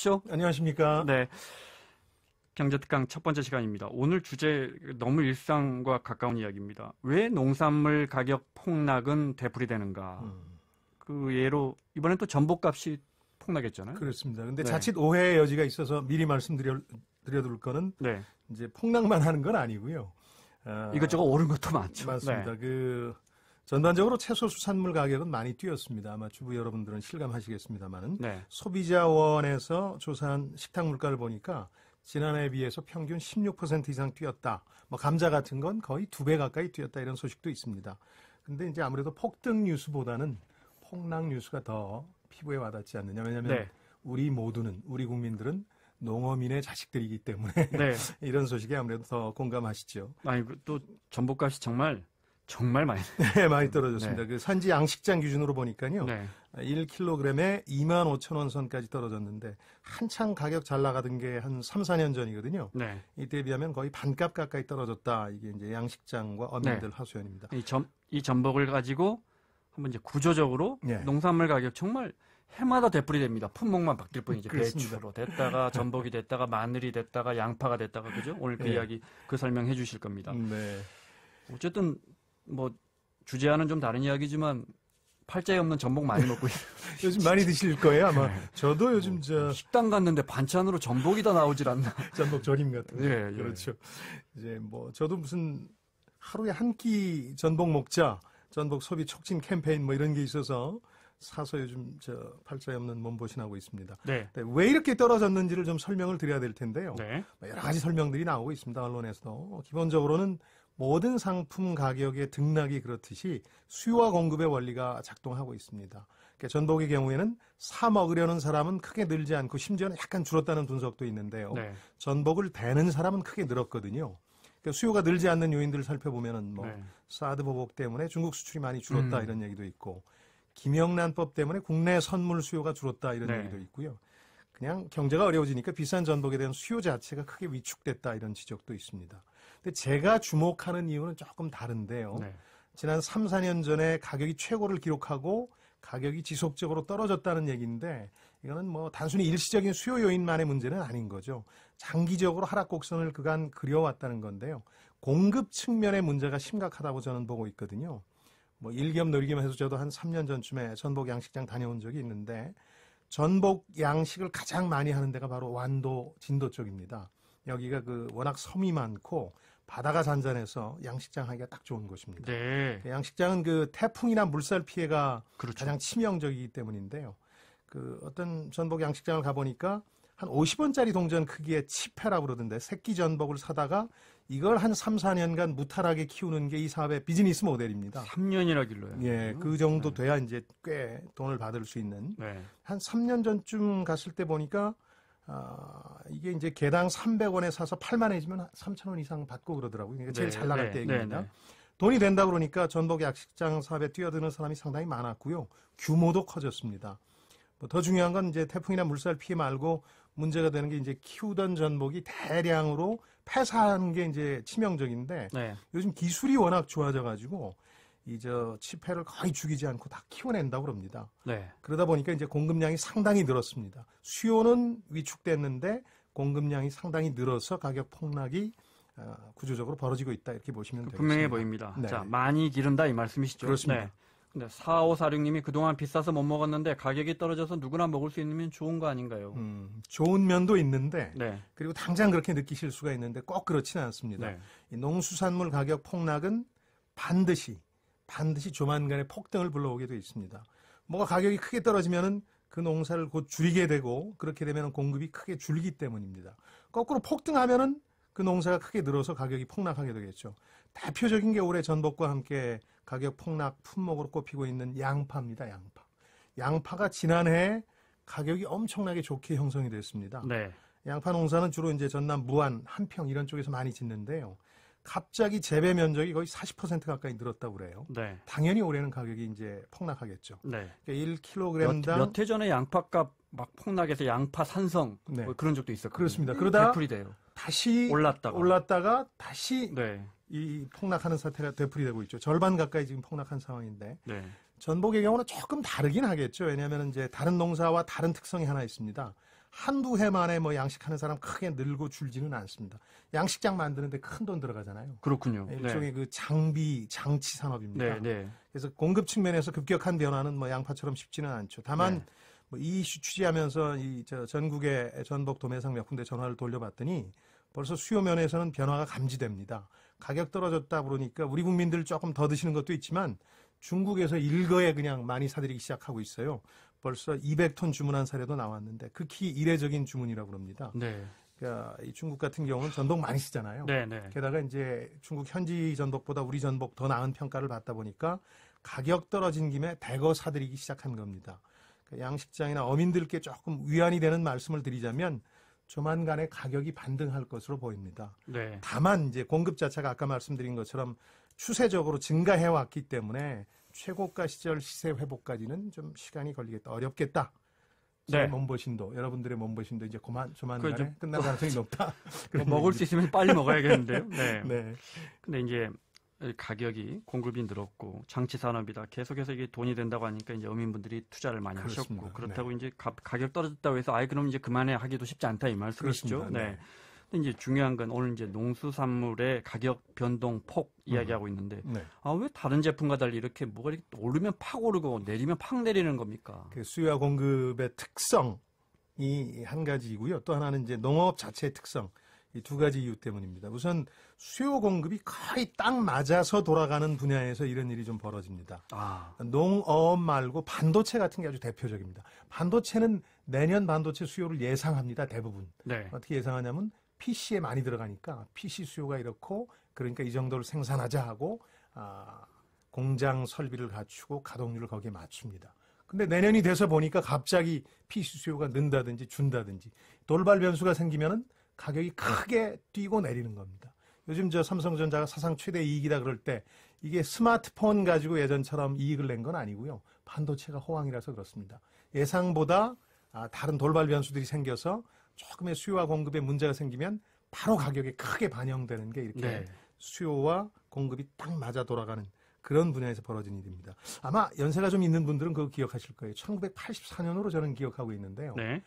오십시오. 안녕하십니까. 네. 경제특강 첫 번째 시간입니다. 오늘 주제 너무 일상과 가까운 이야기입니다. 왜 농산물 가격 폭락은 되풀이되는가. 그 예로 이번엔 또 전복값이 폭락했잖아요. 그렇습니다. 근데 네. 자칫 오해의 여지가 있어서 미리 말씀드려둘 거는 네. 이제 폭락만 하는 건 아니고요. 이것저것 오른 것도 많죠. 맞습니다. 네. 전반적으로 채소 수산물 가격은 많이 뛰었습니다. 아마 주부 여러분들은 실감하시겠습니다만은 네. 소비자원에서 조사한 식탁 물가를 보니까 지난해에 비해서 평균 16% 이상 뛰었다. 뭐 감자 같은 건 거의 2배 가까이 뛰었다 이런 소식도 있습니다. 근데 이제 아무래도 폭등 뉴스보다는 폭락 뉴스가 더 피부에 와닿지 않느냐. 왜냐하면 네. 우리 국민들은 농어민의 자식들이기 때문에 네. 이런 소식에 아무래도 더 공감하시죠. 아니, 또 전복값이 정말 많이. 네, 많이 떨어졌습니다. 네. 그 산지 양식장 기준으로 보니까요. 네. 1kg에 25,000원 선까지 떨어졌는데 한창 가격 잘 나가던 게 한 3, 4년 전이거든요. 네. 이때에 비하면 거의 반값 가까이 떨어졌다. 이게 이제 양식장과 어민들 네. 하소연입니다. 이 전복을 가지고 한번 이제 구조적으로 네. 농산물 가격 정말 해마다 되풀이됩니다. 품목만 바뀔 뿐이지. 그렇습니다. 배추로 됐다가 전복이 됐다가 마늘이 됐다가 양파가 됐다가 그죠? 오늘 그 네. 이야기 그 설명해 주실 겁니다. 네. 어쨌든 뭐 주제와는 좀 다른 이야기지만 팔자에 없는 전복 많이 먹고 있어요. 요즘 많이 드실 거예요, 아마. 저도 요즘 식당 갔는데 반찬으로 전복이 다 나오질 않나. 전복 조림 같은 거. 예, 예. 그렇죠. 이제 저도 무슨 하루에 한 끼 전복 먹자, 전복 소비 촉진 캠페인 뭐 이런 게 있어서 사서 요즘 팔자에 없는 몸보신하고 있습니다. 네. 왜 이렇게 떨어졌는지를 좀 설명을 드려야 될 텐데요. 네. 여러 가지 설명들이 나오고 있습니다. 언론에서도. 기본적으로는 모든 상품 가격의 등락이 그렇듯이 수요와 공급의 원리가 작동하고 있습니다. 그러니까 전복의 경우에는 사 먹으려는 사람은 크게 늘지 않고 심지어는 약간 줄었다는 분석도 있는데요. 네. 전복을 대는 사람은 크게 늘었거든요. 그러니까 수요가 늘지 않는 요인들을 살펴보면은 네. 사드 보복 때문에 중국 수출이 많이 줄었다 이런 얘기도 있고 김영란법 때문에 국내 선물 수요가 줄었다 이런 네. 얘기도 있고요. 그냥 경제가 어려워지니까 비싼 전복에 대한 수요 자체가 크게 위축됐다 이런 지적도 있습니다. 근데 제가 주목하는 이유는 조금 다른데요. 네. 지난 3, 4년 전에 가격이 최고를 기록하고 가격이 지속적으로 떨어졌다는 얘기인데 이거는 단순히 일시적인 수요 요인만의 문제는 아닌 거죠. 장기적으로 하락 곡선을 그간 그려왔다는 건데요. 공급 측면의 문제가 심각하다고 저는 보고 있거든요. 일겸놀겸 해서 저도 한 3년 전쯤에 전복 양식장 다녀온 적이 있는데 전복 양식을 가장 많이 하는 데가 바로 완도, 진도 쪽입니다. 여기가 워낙 섬이 많고 바다가 잔잔해서 양식장 하기가 딱 좋은 곳입니다. 네. 양식장은 태풍이나 물살 피해가 그렇죠. 가장 치명적이기 때문인데요. 어떤 전복 양식장을 가보니까 한 50원짜리 동전 크기의 치패라고 그러던데 새끼 전복을 사다가 이걸 한 3, 4년간 무탈하게 키우는 게 이 사업의 비즈니스 모델입니다. 3년이나 길러요. 예, 그 정도 돼야 이제 꽤 돈을 받을 수 있는. 네. 한 3년 전쯤 갔을 때 보니까 이게 이제 개당 300원에 사서 팔만해지면 3,000원 이상 받고 그러더라고요. 그러니까 제일 잘 나갈 때 얘기입니다. 돈이 된다 그러니까 전복 양식장 사업에 뛰어드는 사람이 상당히 많았고요. 규모도 커졌습니다. 더 중요한 건 이제 태풍이나 물살 피해 말고 문제가 되는 게 이제 키우던 전복이 대량으로 폐사하는 게 이제 치명적인데 네. 요즘 기술이 워낙 좋아져가지고 치패를 거의 죽이지 않고 다 키워낸다고 그럽니다. 네. 그러다 보니까 이제 공급량이 상당히 늘었습니다. 수요는 위축됐는데 공급량이 상당히 늘어서 가격 폭락이 구조적으로 벌어지고 있다 이렇게 보시면 되겠습니다. 분명해 보입니다. 네. 자, 많이 기른다 이 말씀이시죠? 그렇습니다. 네. 근데 4546님이 그동안 비싸서 못 먹었는데 가격이 떨어져서 누구나 먹을 수 있는 좋은 거 아닌가요? 좋은 면도 있는데 네. 그리고 당장 그렇게 느끼실 수가 있는데 꼭 그렇지는 않습니다. 네. 이 농수산물 가격 폭락은 반드시 조만간에 폭등을 불러오게 돼 있습니다. 뭐가 가격이 크게 떨어지면은 그 농사를 곧 줄이게 되고 그렇게 되면 공급이 크게 줄기 때문입니다. 거꾸로 폭등하면은 그 농사가 크게 늘어서 가격이 폭락하게 되겠죠. 대표적인 게 올해 전복과 함께 가격 폭락 품목으로 꼽히고 있는 양파입니다. 양파가 지난해 가격이 엄청나게 좋게 형성이 됐습니다. 네. 양파 농사는 주로 이제 전남 무안, 한평 이런 쪽에서 많이 짓는데요. 갑자기 재배 면적이 거의 40% 가까이 늘었다고 그래요. 네. 당연히 올해는 가격이 이제 폭락하겠죠. 네. 그러니까 1kg당 몇 해 전에 양파값 막 폭락해서 양파 산성 네. 그런 적도 있었거든요. 그렇습니다. 그러다 되풀이돼요. 다시 올랐다가 다시 네. 이 폭락하는 사태가 되풀이되고 있죠. 절반 가까이 지금 폭락한 상황인데 네. 전복의 경우는 조금 다르긴 하겠죠. 왜냐하면 이제 다른 농사와 다른 특성이 하나 있습니다. 한두 해 만에 뭐 양식하는 사람 크게 늘고 줄지는 않습니다. 양식장 만드는데 큰 돈 들어가잖아요. 그렇군요. 일종의 네. 그 장치 산업입니다. 네, 네. 그래서 공급 측면에서 급격한 변화는 뭐 양파처럼 쉽지는 않죠. 다만 네. 뭐 이 이슈 취재하면서 전국의 전복 도매상 몇 군데 전화를 돌려봤더니 벌써 수요 면에서는 변화가 감지됩니다. 가격 떨어졌다 그러니까 우리 국민들 조금 더 드시는 것도 있지만 중국에서 일거에 그냥 많이 사들이기 시작하고 있어요. 벌써 200톤 주문한 사례도 나왔는데 극히 이례적인 주문이라고 그럽니다. 네. 그러니까 이 중국 같은 경우는 전복 많이 쓰잖아요. 네, 네. 게다가 이제 중국 현지 전복보다 우리 전복 더 나은 평가를 받다 보니까 가격 떨어진 김에 대거 사들이기 시작한 겁니다. 그러니까 양식장이나 어민들께 조금 위안이 되는 말씀을 드리자면 조만간에 가격이 반등할 것으로 보입니다. 네. 다만 이제 공급 자체가 아까 말씀드린 것처럼 추세적으로 증가해 왔기 때문에 최고가 시절 시세 회복까지는 좀 시간이 걸리겠다. 어렵겠다. 제 네. 몸보신도 여러분들의 몸보신도 이제 조만간에 좀- 끝날 가능성이 높다. 뭐 먹을 수 있으면 빨리 먹어야겠는데요. 네. 네. 근데 이제 가격이 공급이 늘었고 장치 산업이다. 계속해서 이게 돈이 된다고 하니까 이제 어민분들이 투자를 많이 그렇습니다. 하셨고 그렇다고 이제 가격 떨어졌다고 해서 아이 그럼 이제 그만해 하기도 쉽지 않다 이 말씀이시죠. 그렇습니다. 네. 네. 근데 이제 중요한 건 오늘 이제 농수산물의 가격 변동 폭 이야기하고 있는데 네. 왜 다른 제품과 달리 이렇게 뭐가 이렇게 오르면 팍 오르고 내리면 팍 내리는 겁니까? 그 수요와 공급의 특성이 한 가지이고요. 또 하나는 이제 농업 자체의 특성. 이 두 가지 이유 때문입니다. 우선 수요 공급이 거의 딱 맞아서 돌아가는 분야에서 이런 일이 좀 벌어집니다. 아, 농업 말고 반도체 같은 게 아주 대표적입니다. 반도체는 내년 반도체 수요를 예상합니다. 대부분. 네. 어떻게 예상하냐면 PC에 많이 들어가니까 PC 수요가 이렇고 그러니까 이 정도를 생산하자 하고 공장 설비를 갖추고 가동률을 거기에 맞춥니다. 근데 내년이 돼서 보니까 갑자기 PC 수요가 는다든지 준다든지 돌발 변수가 생기면은 가격이 크게 뛰고 내리는 겁니다. 요즘 삼성전자가 사상 최대 이익이다 그럴 때 이게 스마트폰 가지고 예전처럼 이익을 낸 건 아니고요. 반도체가 호황이라서 그렇습니다. 예상보다 다른 돌발 변수들이 생겨서 조금의 수요와 공급에 문제가 생기면 바로 가격에 크게 반영되는 게 이렇게 네. 수요와 공급이 딱 맞아 돌아가는 그런 분야에서 벌어진 일입니다. 아마 연세가 좀 있는 분들은 그거 기억하실 거예요. 1984년으로 저는 기억하고 있는데요. 네.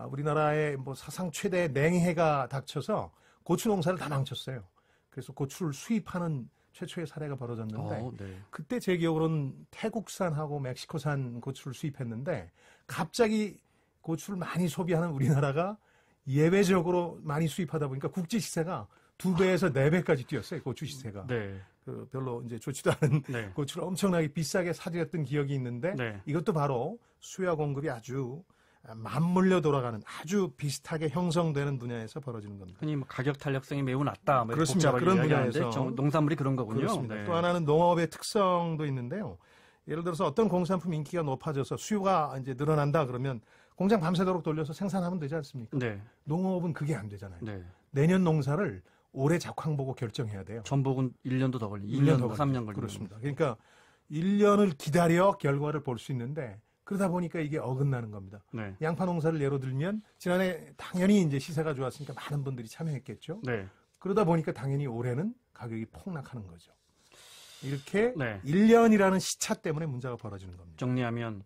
우리나라에 뭐 사상 최대 냉해가 닥쳐서 고추 농사를 다 망쳤어요. 그래서 고추를 수입하는 최초의 사례가 벌어졌는데 네. 그때 제 기억으로는 태국산하고 멕시코산 고추를 수입했는데 갑자기 고추를 많이 소비하는 우리나라가 예외적으로 많이 수입하다 보니까 국제 시세가 2배에서 4배까지 뛰었어요. 고추 시세가. 네. 별로 이제 좋지도 않은 네. 고추를 엄청나게 비싸게 사들였던 기억이 있는데 네. 이것도 바로 수요와 공급이 아주 맞물려 돌아가는 아주 비슷하게 형성되는 분야에서 벌어지는 겁니다. 흔히 뭐 가격 탄력성이 매우 낮다. 뭐 그렇습니다. 복잡하게 그런 이야기하는데 분야에서. 농산물이 그런 거군요. 그렇습니다. 네. 또 하나는 농업의 특성도 있는데요. 예를 들어서 어떤 공산품 인기가 높아져서 수요가 이제 늘어난다 그러면 공장 밤새도록 돌려서 생산하면 되지 않습니까? 네. 농업은 그게 안 되잖아요. 네. 내년 농사를 올해 작황 보고 결정해야 돼요. 전복은 1년도 더 걸리. 1년 2년, 더 3년 걸리는 그렇습니다. 그러니까 1년을 기다려 결과를 볼 수 있는데 그러다 보니까 이게 어긋나는 겁니다. 네. 양파 농사를 예로 들면 지난해 당연히 이제 시세가 좋았으니까 많은 분들이 참여했겠죠. 네. 그러다 보니까 당연히 올해는 가격이 폭락하는 거죠. 이렇게 네. 1년이라는 시차 때문에 문제가 벌어지는 겁니다. 정리하면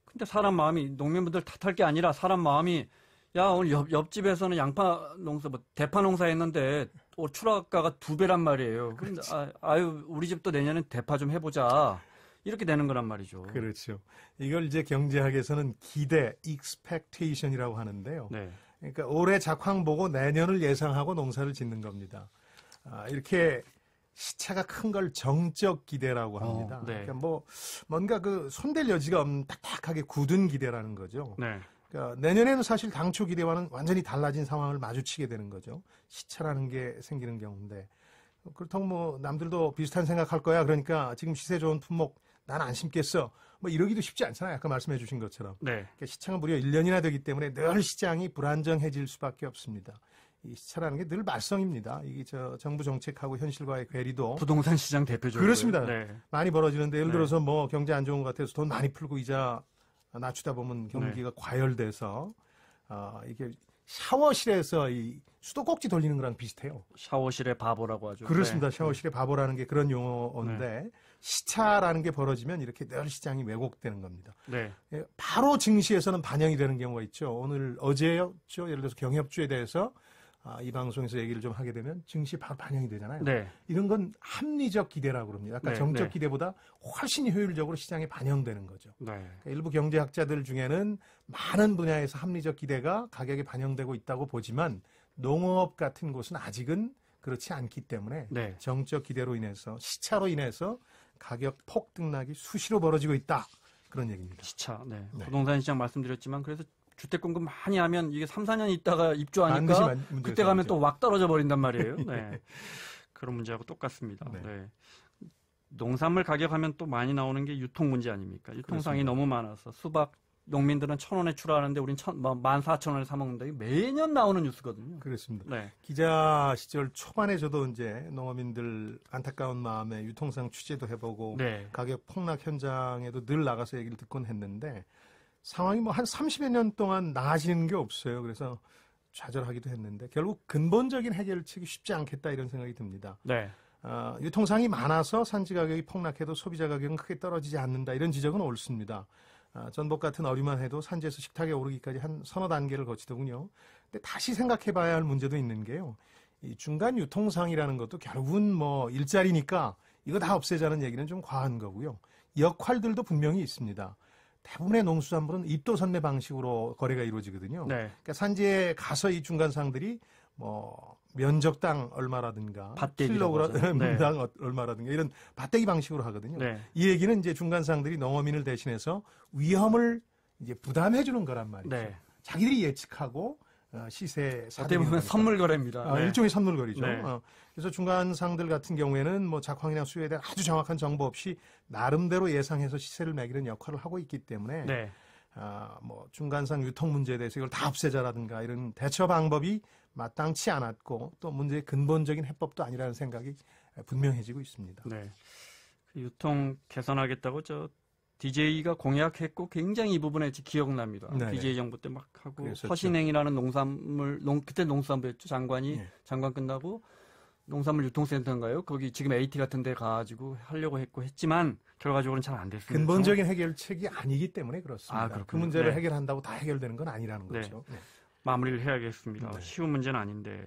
근데 사람 마음이 농민분들 탓할 게 아니라 사람 마음이 야 오늘 옆집에서는 양파 농사 뭐 대파 농사 했는데 출하가가 2배란 말이에요. 근데 아유 우리 집도 내년엔 대파 좀 해보자 이렇게 되는 거란 말이죠. 그렇죠. 이걸 이제 경제학에서는 기대, expectation이라고 하는데요. 네. 그러니까 올해 작황 보고 내년을 예상하고 농사를 짓는 겁니다. 이렇게 시차가 큰 걸 정적 기대라고 합니다. 네. 그러니까 뭐 뭔가 그 손댈 여지가 없는 딱딱하게 굳은 기대라는 거죠. 네. 그러니까 내년에는 사실 당초 기대와는 완전히 달라진 상황을 마주치게 되는 거죠. 시차라는 게 생기는 경우인데 그렇다고 뭐 남들도 비슷한 생각할 거야. 그러니까 지금 시세 좋은 품목 난 안 심겠어. 뭐 이러기도 쉽지 않잖아요. 아까 말씀해 주신 것처럼. 네. 그러니까 시차가 무려 1년이나 되기 때문에 늘 시장이 불안정해질 수밖에 없습니다. 이 시차라는 게 늘 말썽입니다. 이게 정부 정책하고 현실과의 괴리도 부동산 시장 대표적으로 그렇습니다. 네. 많이 벌어지는데 예를 네. 들어서 뭐 경제 안 좋은 것 같아서 돈 많이 풀고 이자 낮추다 보면 경기가 과열돼서 이게 샤워실에서 이 수도꼭지 돌리는 거랑 비슷해요. 샤워실의 바보라고 하죠. 그렇습니다. 네. 샤워실의 바보라는 게 그런 용어인데 시차라는 게 벌어지면 이렇게 늘 시장이 왜곡되는 겁니다. 네. 바로 증시에서는 반영이 되는 경우가 있죠. 어제였죠. 예를 들어서 경협주에 대해서 이 방송에서 얘기를 좀 하게 되면 증시 바로 반영이 되잖아요. 네. 이런 건 합리적 기대라고 그럽니다. 아까 네, 정적 네. 기대보다 훨씬 효율적으로 시장에 반영되는 거죠. 네. 그러니까 일부 경제학자들 중에는 많은 분야에서 합리적 기대가 가격에 반영되고 있다고 보지만 농업 같은 곳은 아직은 그렇지 않기 때문에 네. 정적 기대로 인해서 시차로 인해서 가격 폭등락이 수시로 벌어지고 있다. 그런 얘기입니다. 시차. 네. 네. 부동산 시장 말씀드렸지만 그래서 주택 공급 많이 하면 이게 3, 4년 있다가 반드시 입주하니까 문제가 그때 가면 생기죠. 또 왁 떨어져 버린단 말이에요. 네. 그런 문제하고 똑같습니다. 네. 네. 농산물 가격하면 또 많이 나오는 게 유통 문제 아닙니까? 유통상이 그렇습니다. 너무 많아서 수박 농민들은 1,000원에 출하하는데 우린 14,000원에 사 먹는다. 이게 매년 나오는 뉴스거든요. 그렇습니다. 네. 기자 시절 초반에 저도 이제 농어민들 안타까운 마음에 유통상 취재도 해보고 네. 가격 폭락 현장에도 늘 나가서 얘기를 듣곤 했는데 상황이 뭐 한 30여 년 동안 나아지는 게 없어요. 그래서 좌절하기도 했는데 결국 근본적인 해결책이 쉽지 않겠다 이런 생각이 듭니다. 네. 유통상이 많아서 산지 가격이 폭락해도 소비자 가격은 크게 떨어지지 않는다 이런 지적은 옳습니다. 전복 같은 어류만 해도 산지에서 식탁에 오르기까지 한 서너 단계를 거치더군요. 근데 다시 생각해 봐야 할 문제도 있는 게요. 이 중간 유통상이라는 것도 결국은 뭐 일자리니까 이거 다 없애자는 얘기는 좀 과한 거고요. 역할들도 분명히 있습니다. 대부분의 농수산물은 입도선매 방식으로 거래가 이루어지거든요. 네. 그러니까 산지에 가서 이 중간상들이 뭐 면적당 얼마라든가 밭대기라고 하죠. 킬로그램당 얼마라든가 이런 밭대기 방식으로 하거든요. 네. 이 얘기는 이제 중간상들이 농어민을 대신해서 위험을 이제 부담해 주는 거란 말이죠. 네. 자기들이 예측하고 시세 어떻게 보면 선물 거래입니다. 네. 일종의 선물거리죠. 네. 그래서 중간상들 같은 경우에는 뭐 작황이나 수요에 대한 아주 정확한 정보 없이 나름대로 예상해서 시세를 매기는 역할을 하고 있기 때문에 네. 뭐 중간상 유통 문제에 대해서 이걸 다 없애자라든가 이런 대처 방법이 마땅치 않았고 또 문제의 근본적인 해법도 아니라는 생각이 분명해지고 있습니다. 네. 유통 개선하겠다고 DJ가 공약했고 굉장히 이 부분에 기억납니다. 네네. DJ 정부 때 막 하고 그랬었죠. 허신행이라는 그때 농수산부였죠. 장관이 네. 장관 끝나고 농산물 유통센터인가요? 거기 지금 AT 같은 데 가가지고 하려고 했지만 결과적으로는 잘 안 됐습니다. 근본적인 해결책이 아니기 때문에 그렇습니다. 그렇군요. 그 문제를 네. 해결한다고 다 해결되는 건 아니라는 네. 거죠. 네. 마무리를 해야겠습니다. 네. 쉬운 문제는 아닌데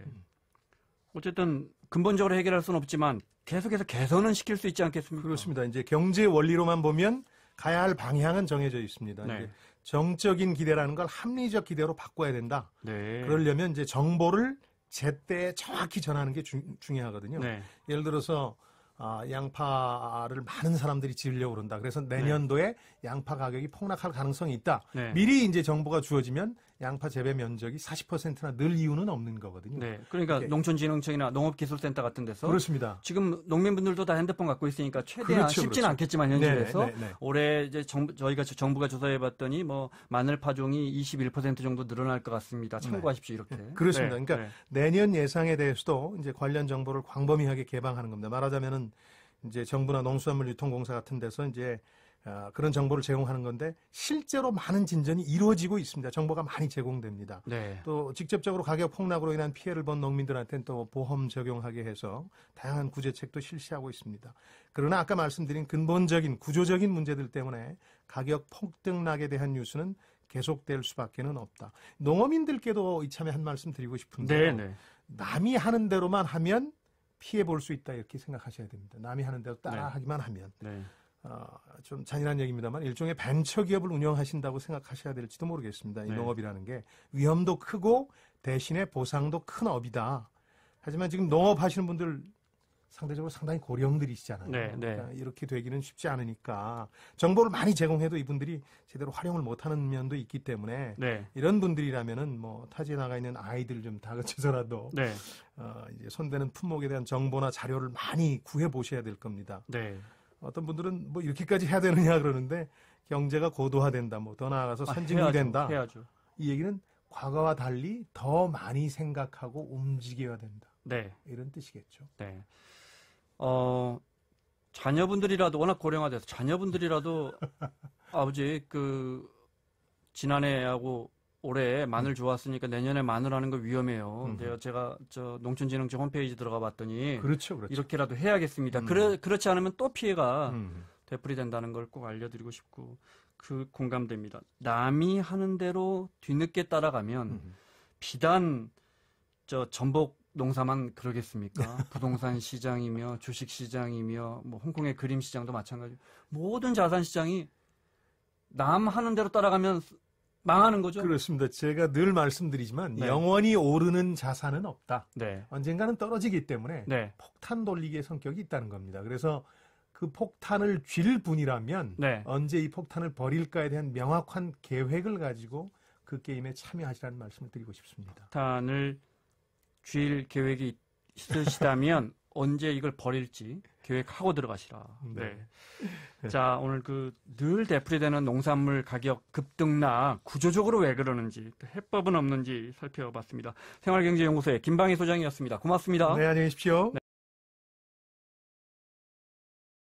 어쨌든 근본적으로 해결할 수는 없지만 계속해서 개선은 시킬 수 있지 않겠습니까? 그렇습니다. 이제 경제 원리로만 보면 가야 할 방향은 정해져 있습니다. 네. 이제 정적인 기대라는 걸 합리적 기대로 바꿔야 된다. 네. 그러려면 이제 정보를 제때 정확히 전하는 게 중요하거든요. 네. 예를 들어서 양파를 많은 사람들이 지으려고 그런다. 그래서 내년도에 양파 가격이 폭락할 가능성이 있다. 네. 미리 이제 정보가 주어지면 양파 재배 면적이 40%나 늘 이유는 없는 거거든요. 네. 그러니까 이게- 농촌진흥청이나 농업기술센터 같은 데서 그렇습니다. 지금 농민분들도 다 핸드폰 갖고 있으니까 최대한 그렇죠, 쉽지는 그렇죠. 않겠지만 현실에서 네. 올해 이제 저희가 정부가 조사해 봤더니 뭐 마늘 파종이 21% 정도 늘어날 것 같습니다. 참고하십시오 이렇게. 그렇습니다. 네, 그러니까 내년 예상에 대해서도 이제 관련 정보를 광범위하게 개방하는 겁니다. 말하자면은 이제 정부나 농수산물 유통공사 같은 데서 이제 그런 정보를 제공하는 건데 실제로 많은 진전이 이루어지고 있습니다. 정보가 많이 제공됩니다. 네. 또 직접적으로 가격 폭락으로 인한 피해를 본 농민들한테는 또 보험 적용하게 해서 다양한 구제책도 실시하고 있습니다. 그러나 아까 말씀드린 근본적인 구조적인 문제들 때문에 가격 폭등락에 대한 뉴스는 계속될 수밖에는 없다. 농어민들께도 이참에 한 말씀 드리고 싶은데요. 네. 남이 하는 대로만 하면 피해 볼 수 있다 이렇게 생각하셔야 됩니다. 남이 하는 대로 따라 네. 하기만 하면. 네. 좀 잔인한 얘기입니다만 일종의 벤처기업을 운영하신다고 생각하셔야 될지도 모르겠습니다. 이 네. 농업이라는 게 위험도 크고 대신에 보상도 큰 업이다. 하지만 지금 농업 하시는 분들 상대적으로 상당히 고령들이시잖아요. 네, 네. 그러니까 이렇게 되기는 쉽지 않으니까 정보를 많이 제공해도 이분들이 제대로 활용을 못하는 면도 있기 때문에 네. 이런 분들이라면은 뭐 타지에 나가 있는 아이들 좀 다그쳐서라도 네. 이제 손대는 품목에 대한 정보나 자료를 많이 구해 보셔야 될 겁니다. 네. 어떤 분들은 뭐 이렇게까지 해야 되느냐 그러는데 경제가 고도화된다, 뭐 더 나아가서 선진국이 된다. 해야죠. 이 얘기는 과거와 달리 더 많이 생각하고 움직여야 된다. 네. 이런 뜻이겠죠. 네. 자녀분들이라도 워낙 고령화돼서 자녀분들이라도 아버지 지난해하고 올해 마늘 좋았으니까 내년에 마늘 하는 거 위험해요. 제가 저 농촌진흥청 홈페이지 들어가 봤더니 그렇죠, 그렇죠. 이렇게라도 해야겠습니다. 그렇지 않으면 또 피해가 되풀이된다는 걸 꼭 알려드리고 싶고 그 공감됩니다. 남이 하는 대로 뒤늦게 따라가면 비단 저 전복 농사만 그러겠습니까? 부동산 시장이며 주식 시장이며 뭐 홍콩의 그림 시장도 마찬가지. 모든 자산 시장이 남 하는 대로 따라가면 망하는 거죠. 그렇습니다. 제가 늘 말씀드리지만 네. 영원히 오르는 자산은 없다. 네. 언젠가는 떨어지기 때문에 네. 폭탄 돌리기의 성격이 있다는 겁니다. 그래서 그 폭탄을 쥘 분이라면 네. 언제 이 폭탄을 버릴까에 대한 명확한 계획을 가지고 그 게임에 참여하시라는 말씀을 드리고 싶습니다. 폭탄을 쥘 계획이 있으시다면 언제 이걸 버릴지 계획하고 들어가시라. 네. 자, 오늘 그 늘 되풀이되는 농산물 가격 급등락 구조적으로 왜 그러는지 또 해법은 없는지 살펴봤습니다. 생활경제연구소의 김방희 소장이었습니다. 고맙습니다. 네, 안녕히 계십시오. 네.